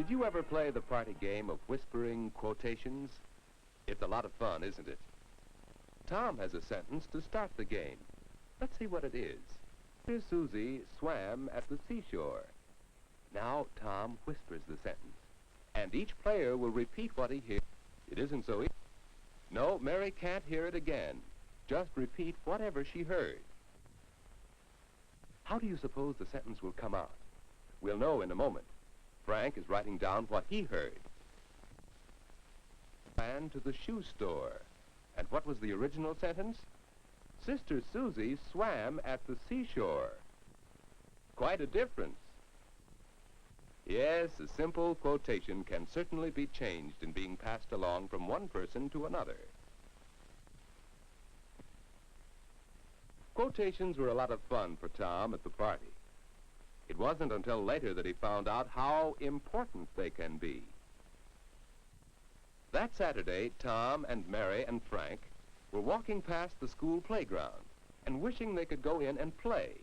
Did you ever play the party game of whispering quotations? It's a lot of fun, isn't it? Tom has a sentence to start the game. Let's see what it is. Here's Susie swam at the seashore. Now Tom whispers the sentence, and each player will repeat what he hears. It isn't so easy. No, Mary can't hear it again. Just repeat whatever she heard. How do you suppose the sentence will come out? We'll know in a moment. Frank is writing down what he heard. Ran to the shoe store. And what was the original sentence? Sister Susie swam at the seashore. Quite a difference. Yes, a simple quotation can certainly be changed in being passed along from one person to another. Quotations were a lot of fun for Tom at the party. It wasn't until later that he found out how important they can be. That Saturday, Tom and Mary and Frank were walking past the school playground and wishing they could go in and play.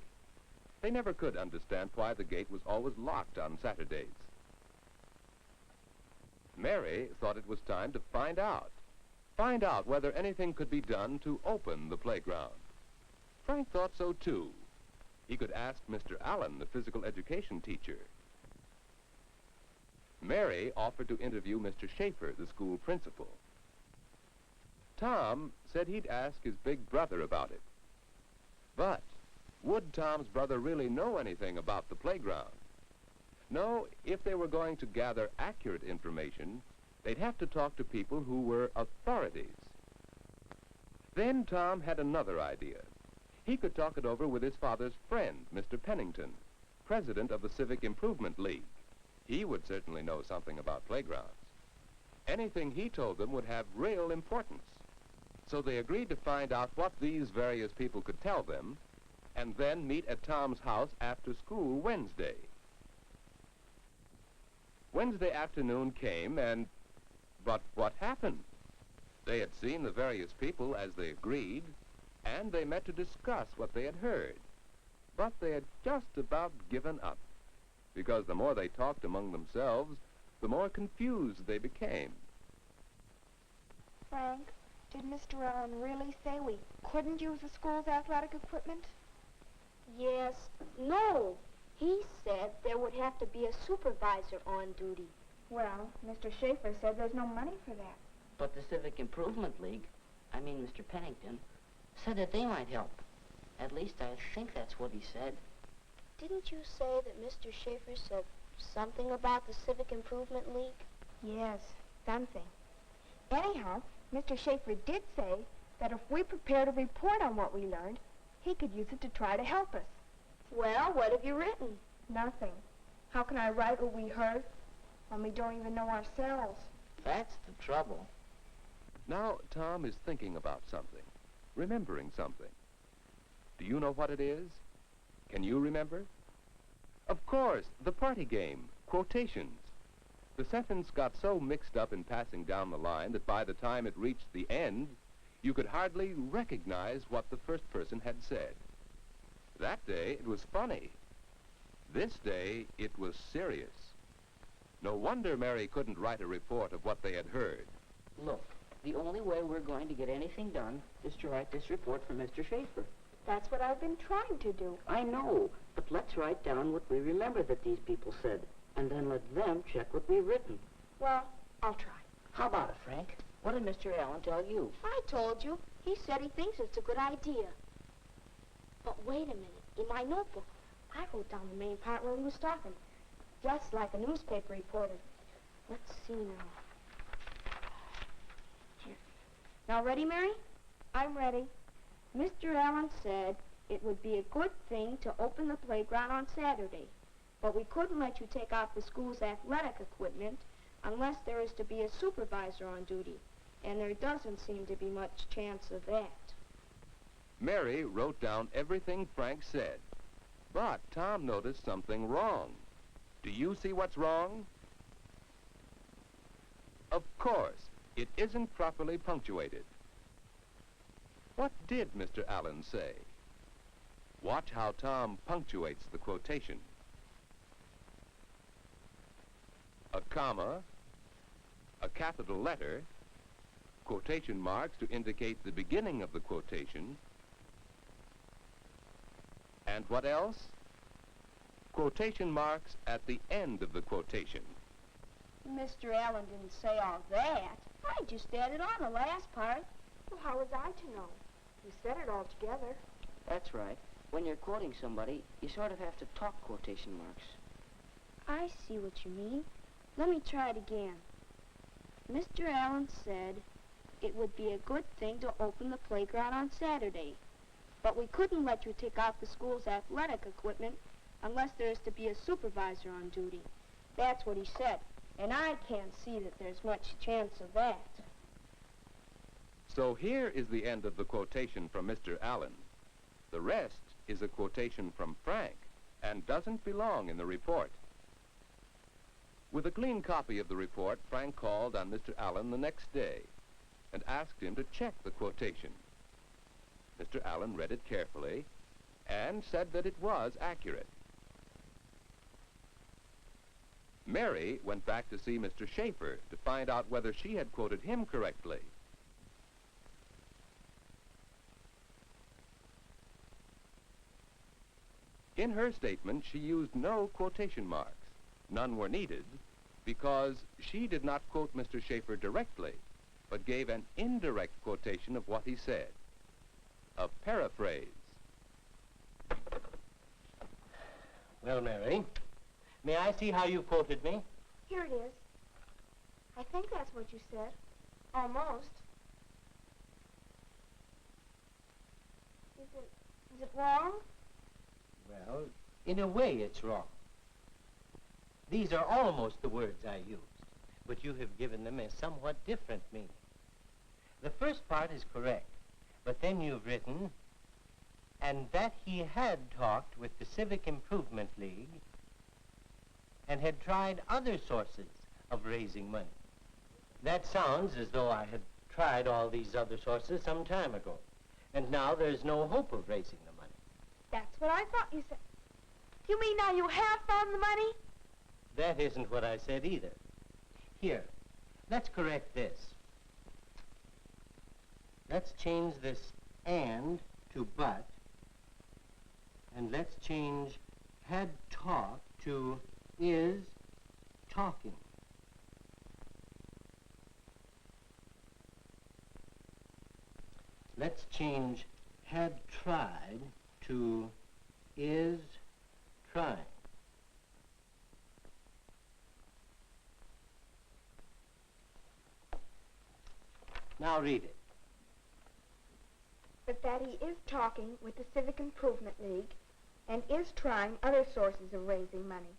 They never could understand why the gate was always locked on Saturdays. Mary thought it was time to find out whether anything could be done to open the playground. Frank thought so too. He could ask Mr. Allen, the physical education teacher. Mary offered to interview Mr. Schaefer, the school principal. Tom said he'd ask his big brother about it. But would Tom's brother really know anything about the playground? No, if they were going to gather accurate information, they'd have to talk to people who were authorities. Then Tom had another idea. He could talk it over with his father's friend, Mr. Pennington, president of the Civic Improvement League. He would certainly know something about playgrounds. Anything he told them would have real importance. So they agreed to find out what these various people could tell them, and then meet at Tom's house after school Wednesday. Wednesday afternoon came, but what happened? They had seen the various people as they agreed, and they met to discuss what they had heard. But they had just about given up, because the more they talked among themselves, the more confused they became. Frank, did Mr. Allen really say we couldn't use the school's athletic equipment? Yes. No. He said there would have to be a supervisor on duty. Well, Mr. Schaefer said there's no money for that. But the Civic Improvement League, Mr. Pennington, said that they might help. At least I think that's what he said. Didn't you say that Mr. Schaefer said something about the Civic Improvement League? Yes, something. Anyhow, Mr. Schaefer did say that if we prepared a report on what we learned, he could use it to try to help us. Well, what have you written? Nothing. How can I write what we heard when we don't even know ourselves? That's the trouble. Now Tom is thinking about something, remembering something. Do you know what it is? Can you remember? Of course, the party game, quotations. The sentence got so mixed up in passing down the line that by the time it reached the end, you could hardly recognize what the first person had said. That day, it was funny. This day, it was serious. No wonder Mary couldn't write a report of what they had heard. Look, the only way we're going to get anything done is to write this report for Mr. Schaefer. That's what I've been trying to do. I know, but let's write down what we remember that these people said, and then let them check what we've written. Well, I'll try. How about it, Frank? What did Mr. Allen tell you? I told you. He said he thinks it's a good idea. But wait a minute. In my notebook, I wrote down the main part while he was talking, just like a newspaper reporter. Let's see now. Here. Now ready, Mary? I'm ready. Mr. Allen said it would be a good thing to open the playground on Saturday, but we couldn't let you take out the school's athletic equipment unless there is to be a supervisor on duty, and there doesn't seem to be much chance of that. Mary wrote down everything Frank said, but Tom noticed something wrong. Do you see what's wrong? Of course, it isn't properly punctuated. What did Mr. Allen say? Watch how Tom punctuates the quotation. A comma, a capital letter, quotation marks to indicate the beginning of the quotation, and what else? Quotation marks at the end of the quotation. Mr. Allen didn't say all that. I just added on the last part. Well, how was I to know? You said it all together. That's right. When you're quoting somebody, you sort of have to talk quotation marks. I see what you mean. Let me try it again. Mr. Allen said it would be a good thing to open the playground on Saturday, but we couldn't let you take out the school's athletic equipment unless there is to be a supervisor on duty. That's what he said, and I can't see that there's much chance of that. So here is the end of the quotation from Mr. Allen. The rest is a quotation from Frank and doesn't belong in the report. With a clean copy of the report, Frank called on Mr. Allen the next day and asked him to check the quotation. Mr. Allen read it carefully and said that it was accurate. Mary went back to see Mr. Schaefer to find out whether she had quoted him correctly. In her statement, she used no quotation marks. None were needed because she did not quote Mr. Schaefer directly, but gave an indirect quotation of what he said. A paraphrase. Well, Mary, may I see how you quoted me? Here it is. I think that's what you said. Almost. Is it wrong? Well, in a way, it's wrong. These are almost the words I used, but you have given them a somewhat different meaning. The first part is correct, but then you've written, and that he had talked with the Civic Improvement League and had tried other sources of raising money. That sounds as though I had tried all these other sources some time ago, and now there's no hope of raising the money. That's what I thought you said. You mean now you have found the money? That isn't what I said either. Here, let's correct this. Let's change this and to but, and let's change had talked to is talking. Let's change had tried to is trying. Now read it. But that he is talking with the Civic Improvement League and is trying other sources of raising money.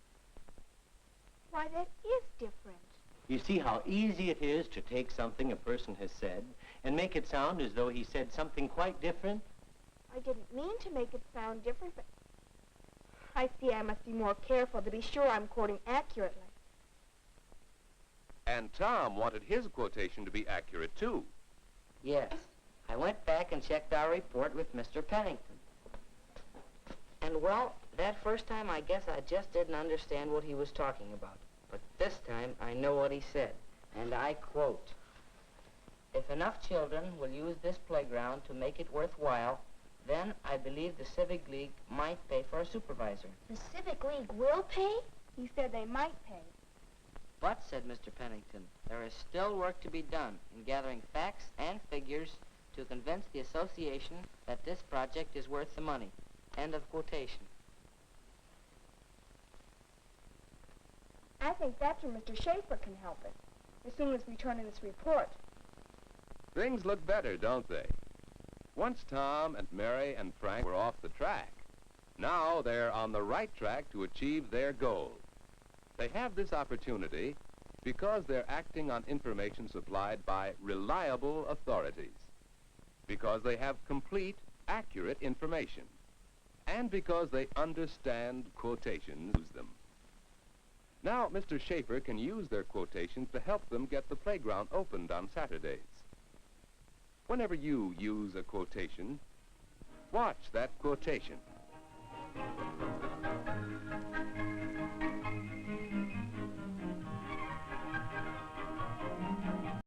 Why, that is different. You see how easy it is to take something a person has said and make it sound as though he said something quite different? I didn't mean to make it sound different, but I see I must be more careful to be sure I'm quoting accurately. And Tom wanted his quotation to be accurate, too. Yes. I went back and checked our report with Mr. Pennington. And, well, that first time I guess I just didn't understand what he was talking about. But this time I know what he said, and I quote, "If enough children will use this playground to make it worthwhile, then I believe the Civic League might pay for a supervisor." The Civic League will pay? He said they might pay. But, said Mr. Pennington, there is still work to be done in gathering facts and figures to convince the association that this project is worth the money. End of quotation. I think that's where Mr. Schaefer can help us, as soon as we turn in this report. Things look better, don't they? Once Tom and Mary and Frank were off the track, now they're on the right track to achieve their goal. They have this opportunity because they're acting on information supplied by reliable authorities, because they have complete, accurate information, and because they understand quotations, use them. Now, Mr. Schaefer can use their quotations to help them get the playground opened on Saturdays. Whenever you use a quotation, watch that quotation.